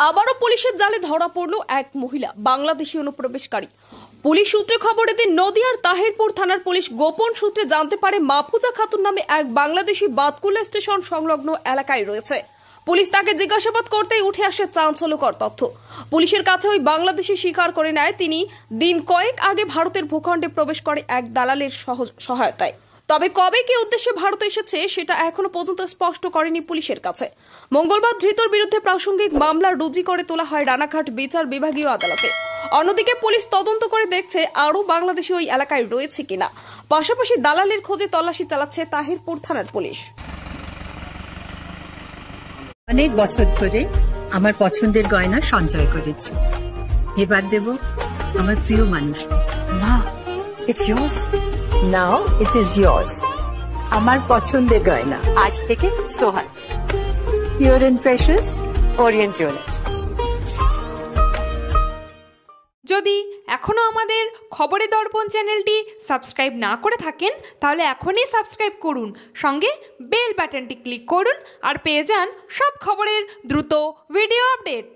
আবারও পুলিশের জালে ধরা পড়ল এক মহিলা বাংলাদেশি অনুপ্রবেশকারী। পুলিশ সূত্রে খবর এদিন নদিয়ার তাহিরপুর থানার পুলিশ গোপন সূত্রে জানতে পারে মাহফুজা খাতুন নামে এক বাংলাদেশি বাতকুল্লা স্টেশন সংলগ্ন এলাকায় রয়েছে। পুলিশ তাকে জিজ্ঞাসাবাদ করতেই উঠে আসে চাঞ্চল্যকর তথ্য। পুলিশের কাছে ওই বাংলাদেশি স্বীকার করে নেয় তিনি দিন কয়েক আগে ভারতের ভূখণ্ডে প্রবেশ করে এক দালালের সহায়তায়। তবে কবে কি উদ্দেশ্যে ভারত এসেছে সেটা এখনো পর্যন্ত স্পষ্ট করেনি পুলিশের কাছে। মঙ্গলবার ধৃতর বিরুদ্ধে প্রাসঙ্গিক মামলা রুজু করে তোলা হয় রানাঘাট বিচার বিভাগীয় আদালতে। অন্যদিকে পুলিশ তদন্ত করে দেখছে আরও বাংলাদেশি ওই এলাকায় রয়েছে কিনা। পাশাপাশি দালালের খোঁজে তল্লাশি চালাচ্ছে তাহিরপুর থানার পুলিশ। অনেক বছর ধরে আমার পছন্দের গয়না সঞ্চয় করেছি, এবার দেব আমার প্রিয় মানুষ। মা, it's yours. Now it is yours. আমার পছন্দের গয়না আজ থেকে Sohan, pure and precious, Orient Jewellers. যদি এখনো আমাদের খবরের দর্পণ চ্যানেলটি সাবস্ক্রাইব না করে থাকেন তাহলে এখনই সাবস্ক্রাইব করুন, সঙ্গে বেল বাটনটি ক্লিক করুন আর পেয়ে যান সব খবরের দ্রুত ভিডিও আপডেট।